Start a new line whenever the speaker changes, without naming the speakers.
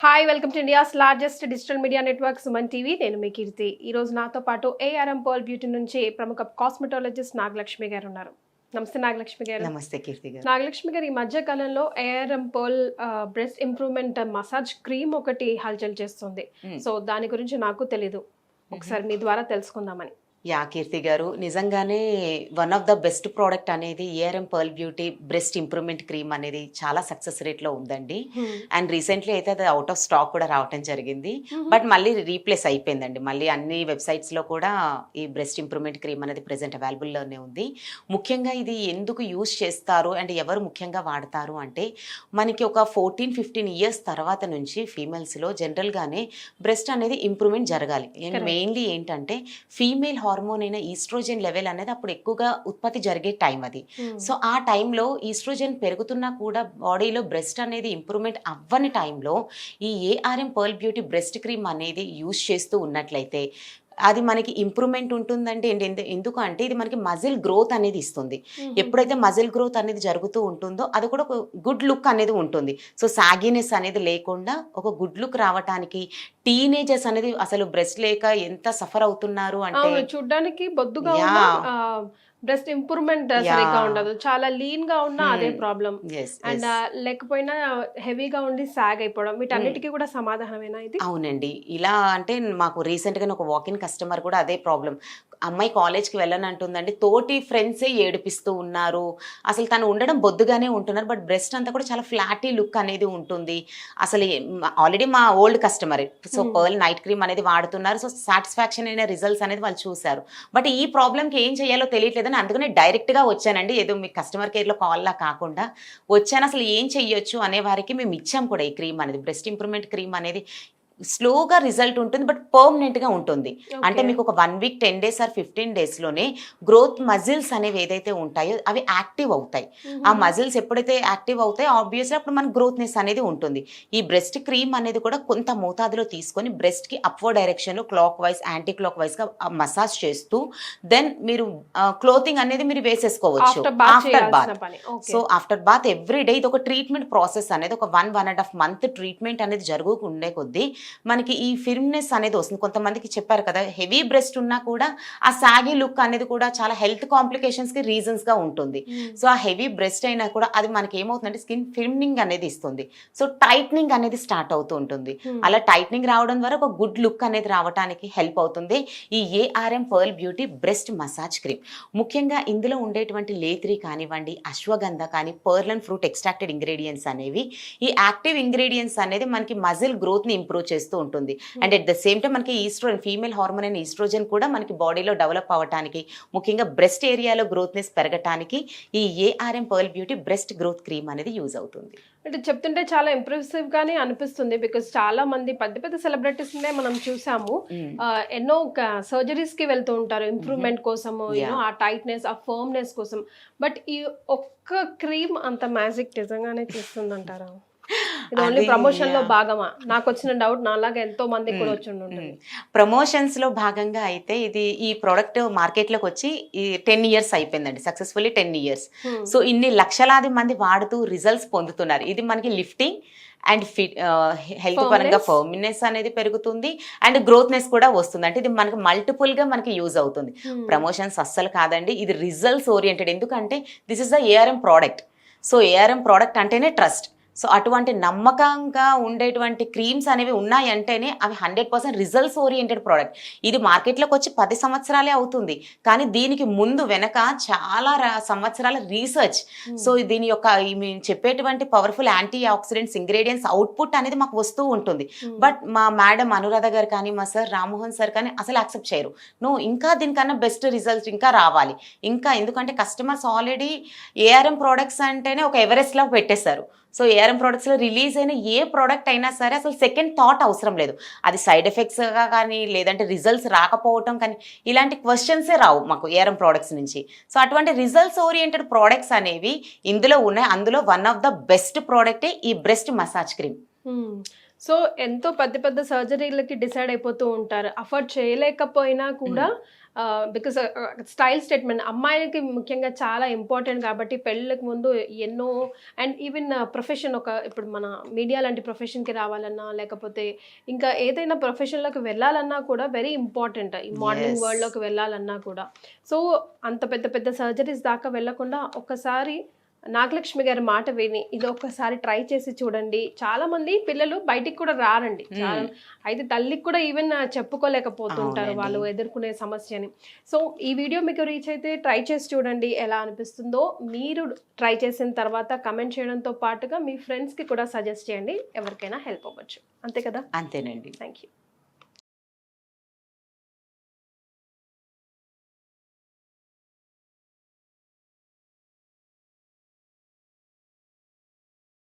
Hi welcome to India's largest digital media network Suman TV. నేను మీ కీర్తి. ఈ రోజు నాతో పాటు ఏఆర్ఎం పర్ల్ బ్యూటీ నుంచి ప్రముఖ కాస్మెటాలజిస్ట్ నాగలక్ష్మి గారు ఉన్నారు. నమస్తే నాగలక్ష్మి గారు.
నమస్తే కీర్తి గారు.
నాగలక్ష్మి గారు, ఈ మధ్య కాలంలో ARM pearl breast improvement massage cream ఒకటి హల్చల్ చేస్తుంది. సో దాని గురించి నాకు తెలీదు, ఒకసారి మీ ద్వారా తెలుసుకుందామని.
యా కీర్తి గారు, నిజంగానే one of the best product అనేది ARM pearl beauty breast improvement cream అనేది చాలా సక్సెస్ రేట్లో ఉందండి. అండ్ రీసెంట్లీ అయితే అది అవుట్ ఆఫ్ స్టాక్ కూడా రావటం జరిగింది. బట్ మళ్ళీ రీప్లేస్ అయిపోయిందండి. మళ్ళీ అన్ని వెబ్సైట్స్లో కూడా ఈ బ్రెస్ట్ ఇంప్రూవ్మెంట్ క్రీమ్ అనేది ప్రెసెంట్ అవైలబుల్లోనే ఉంది. ముఖ్యంగా ఇది ఎందుకు యూజ్ చేస్తారు అండ్ ఎవరు ముఖ్యంగా వాడతారు అంటే, మనకి ఒక 14-15 ఇయర్స్ తర్వాత నుంచి ఫీమేల్స్లో జనరల్గానే బ్రెస్ట్ అనేది ఇంప్రూవ్మెంట్ జరగాలి. అండ్ మెయిన్లీ ఏంటంటే ఫీమేల్ హార్మోన్ అయిన ఈస్ట్రోజన్ లెవెల్ అనేది అప్పుడు ఎక్కువగా ఉత్పత్తి జరిగే టైం అది. సో ఆ టైంలో ఈస్ట్రోజన్ పెరుగుతున్నా కూడా బాడీలో బ్రెస్ట్ అనేది ఇంప్రూవ్మెంట్ అవ్వని టైంలో ఈ ARM pearl beauty breast cream అనేది యూజ్ చేస్తూ ఉన్నట్లయితే అది మనకి ఇంప్రూవ్మెంట్ ఉంటుందంటే ఎందుకు అంటే ఇది మనకి మజిల్ గ్రోత్ అనేది ఇస్తుంది. ఎప్పుడైతే మజిల్ గ్రోత్ అనేది జరుగుతూ ఉంటుందో అది కూడా ఒక గుడ్ లుక్ అనేది ఉంటుంది. సో సాగినెస్ అనేది లేకుండా ఒక గుడ్ లుక్ రావటానికి, టీనేజర్స్ అనేది అసలు బ్రెస్ట్ లేక ఎంత సఫర్ అవుతున్నారు అంటే,
చూడడానికి బొద్దుగా బ్రెస్ట్ ఇంప్రూవ్మెంట్ సరిగ్గా ఉండదు, చాలా లీన్ గా ఉన్నా అదే ప్రాబ్లం. అండ్ లేకపోయినా హెవీగా ఉండి సాగ్ అయిపోవడం, వీటన్నిటికీ కూడా సమాధానమేనా ఇది?
అవునండి. ఇలా అంటే మాకు రీసెంట్ గా ఒక వాకిన్ కస్టమర్ కూడా అదే ప్రాబ్లం. అమ్మాయి కాలేజ్కి వెళ్ళని అంటుందండి, తోటి ఫ్రెండ్సే ఏడిపిస్తూ ఉన్నారు, అసలు తను ఉండడం బొద్దుగానే ఉంటున్నారు, బట్ బ్రెస్ట్ అంతా కూడా చాలా ఫ్లాటీ లుక్ అనేది ఉంటుంది. అసలు ఆల్రెడీ మా old customer, so pearl night cream అనేది వాడుతున్నారు. సో సాటిస్ఫాక్షన్ అయిన రిజల్ట్స్ అనేది వాళ్ళు చూశారు. బట్ ఈ ప్రాబ్లంకి ఏం చేయాలో తెలియట్లేదని అందుకనే డైరెక్ట్గా వచ్చానండి. ఏదో మీ కస్టమర్ కేర్లో కాల్లా కాకుండా వచ్చాను. అసలు ఏం చెయ్యొచ్చు అనే వారికి మేము ఇచ్చాం కూడా ఈ క్రీమ్ అనేది. బ్రెస్ట్ ఇంప్రూవ్మెంట్ క్రీమ్ అనేది స్లోగా రిజల్ట్ ఉంటుంది, బట్ పర్మనెంట్గా ఉంటుంది. అంటే మీకు ఒక 1 వీక్ 10 డేస్ ఆర్ 15 డేస్లోనే గ్రోత్ మజిల్స్ అనేవి ఏదైతే ఉంటాయో అవి యాక్టివ్ అవుతాయి. ఆ మజిల్స్ ఎప్పుడైతే యాక్టివ్ అవుతాయో ఆబ్వియస్లీ అప్పుడు మన గ్రోత్నెస్ అనేది ఉంటుంది. ఈ బ్రెస్ట్ క్రీమ్ అనేది కూడా కొంత మోతాదులో తీసుకొని బ్రెస్ట్కి అప్వర్డ్ డైరెక్షన్లో క్లాక్ వైజ్ యాంటీ క్లాక్ వైజ్గా మసాజ్ చేస్తూ దెన్ మీరు క్లోతింగ్ అనేది మీరు వేసేసుకోవచ్చు after bath. So after bath every day ఇది ఒక ట్రీట్మెంట్ ప్రాసెస్ అనేది ఒక 1.5 మంత్ ట్రీట్మెంట్ అనేది జరుగుతుండే కొద్దీ మనకి ఈ ఫిర్మ్నెస్ అనేది వస్తుంది. కొంతమందికి చెప్పారు కదా, హెవీ బ్రెస్ట్ ఉన్నా కూడా ఆ సాగి లుక్ అనేది కూడా చాలా హెల్త్ కాంప్లికేషన్స్కి రీజన్స్గా ఉంటుంది. సో ఆ హెవీ బ్రెస్ట్ అయినా కూడా అది మనకి ఏమవుతుందంటే స్కిన్ ఫిర్మింగ్ అనేది ఇస్తుంది. సో టైట్నింగ్ అనేది స్టార్ట్ అవుతూ ఉంటుంది. అలా టైట్నింగ్ రావడం ద్వారా ఒక గుడ్ లుక్ అనేది రావడానికి హెల్ప్ అవుతుంది ఈ ARM pearl beauty breast massage cream. ముఖ్యంగా ఇందులో ఉండేటువంటి లేత్రి కానివ్వండి, అశ్వగంధ కానీ, pearl and fruit extracted ingredients అనేవి, ఈ యాక్టివ్ ఇంగ్రీడియంట్స్ అనేది మనకి మజిల్ గ్రోత్ని ఇంప్రూవ్ చేస్తూ ఉంటుంది. And at the same time మనకి ఈస్ట్రోజన్, ఫీమేల్ హార్మోన్ అయిన ఈస్ట్రోజన్ కూడా మనకి బాడీలో డెవలప్ అవ్వడానికి, ముఖ్యంగా బ్రెస్ట్ ఏరియాలో గ్రోత్నెస్ పెరగటానికి ఈ ARM pearl beauty breast growth cream అనేది యూజ్ అవుతుంది.
అంటే చెప్తుంటే చాలా ఇంప్రెసివ్ గానే అనిపిస్తుంది. బికాస్ చాలా మంది పెద్ద పెద్ద సెలబ్రిటీస్ మనం చూసాము, ఎన్నో సర్జరీస్ కి వెళ్తూ ఉంటారు ఇంప్రూవ్మెంట్ కోసము, ఆ టైట్నెస్, ఆ ఫర్మ్నెస్ కోసం. బట్ ఈ ఒక్క క్రీమ్ అంత మ్యాజిక్ నిజంగానే చేస్తుందంటారా? ఇది ఓన్లీ ప్రమోషన్ లో భాగమా? నాకు వచ్చిన డౌట్, నాలాగా ఎంతో మంది కూడా వచ్చి ఉంటుంది.
ప్రమోషన్స్ లో భాగంగా అయితే ఇది ఈ ప్రోడక్ట్ మార్కెట్ లోకి వచ్చి 10 ఇయర్స్ అయిపోయిందండి, సక్సెస్ఫుల్లీ 10 ఇయర్స్. సో ఇన్ని లక్షలాది మంది వాడుతూ రిజల్ట్స్ పొందుతున్నారు. ఇది మనకి లిఫ్టింగ్ అండ్ హెల్త్ పరంగా ఫర్మ్నెస్ అనేది పెరుగుతుంది అండ్ గ్రోత్నెస్ కూడా వస్తుంది. అంటే ఇది మనకి మల్టిపుల్ గా మనకి యూజ్ అవుతుంది. ప్రమోషన్స్ అస్సలు కాదండి, ఇది రిజల్ట్స్ ఓరియంటెడ్. ఎందుకంటే this is the ARM product. So ARM product అంటేనే ట్రస్ట్. సో అటువంటి నమ్మకంగా ఉండేటువంటి క్రీమ్స్ అనేవి ఉన్నాయంటేనే అవి 100% రిజల్ట్స్ ఓరియంటెడ్ ప్రోడక్ట్. ఇది మార్కెట్లోకి వచ్చి 10 సంవత్సరాలే అవుతుంది, కానీ దీనికి ముందు వెనక చాలా సంవత్సరాల రీసెర్చ్. సో దీని యొక్క మేము చెప్పేటువంటి powerful antioxidants ingredients output అనేది మాకు వస్తూ ఉంటుంది. బట్ మా మేడం అనురాధ గారు కానీ, మా సార్ రామ్మోహన్ సార్ కానీ అసలు యాక్సెప్ట్ చేయరు. ఇంకా దీనికన్నా బెస్ట్ రిజల్ట్స్ ఇంకా రావాలి, ఇంకా. ఎందుకంటే కస్టమర్స్ ఆల్రెడీ ఏఆర్ఎం ప్రోడక్ట్స్ అంటేనే ఒక ఎవరెస్ట్లా పెట్టేశారు. సో ఏఆర్ఎం ప్రోడక్ట్స్లో రిలీజ్ అయిన ఏ ప్రోడక్ట్ అయినా సరే అసలు సెకండ్ థాట్ అవసరం లేదు. అది సైడ్ ఎఫెక్ట్స్గా కానీ, లేదంటే రిజల్ట్స్ రాకపోవటం కానీ, ఇలాంటి క్వశ్చన్సే రావు మాకు ఏఆర్ఎం ప్రోడక్ట్స్ నుంచి. సో అటువంటి రిజల్ట్స్ ఓరియంటెడ్ ప్రోడక్ట్స్ అనేవి ఇందులో ఉన్నాయి. అందులో వన్ ఆఫ్ ద బెస్ట్ ప్రోడక్టే ఈ బ్రెస్ట్ మసాజ్ క్రీమ్.
సో ఎంతో పెద్ద పెద్ద సర్జరీలకి డిసైడ్ అయిపోతూ ఉంటారు, అఫోర్డ్ చేయలేకపోయినా కూడా బికాస్ స్టైల్ స్టేట్మెంట్ అమ్మాయిలకి ముఖ్యంగా చాలా ఇంపార్టెంట్ కాబట్టి పెళ్ళికి ముందు ఎన్నో అండ్ ఈవెన్ ప్రొఫెషన్ ఇప్పుడు మన మీడియా లాంటి ప్రొఫెషన్కి రావాలన్నా లేకపోతే ఇంకా ఏదైనా ప్రొఫెషన్లోకి వెళ్ళాలన్నా కూడా వెరీ ఇంపార్టెంట్ ఈ మోడలింగ్
Yes.
వరల్డ్లోకి వెళ్ళాలన్నా కూడా. సో అంత పెద్ద పెద్ద సర్జరీస్ దాకా వెళ్ళకుండా ఒక్కసారి నాగలక్ష్మి గారి మాట విని ఇది ఒక్కసారి ట్రై చేసి చూడండి. చాలా మంది పిల్లలు బయటికి కూడా రారండి. చాలా అయితే తల్లికి కూడా ఈవెన్ చెప్పుకోలేకపోతుంటారు
అవునండి.
వాళ్ళు ఎదుర్కొనే సమస్యని. సో ఈ వీడియో మీకు రీచ్ అయితే ట్రై చేసి చూడండి ఎలా అనిపిస్తుందో. మీరు ట్రై చేసిన తర్వాత కమెంట్ చేయడంతో పాటుగా మీ ఫ్రెండ్స్కి కూడా సజెస్ట్ చేయండి, ఎవరికైనా హెల్ప్ అవ్వచ్చు. అంతే కదా?
అంతేనండి.
Thank you.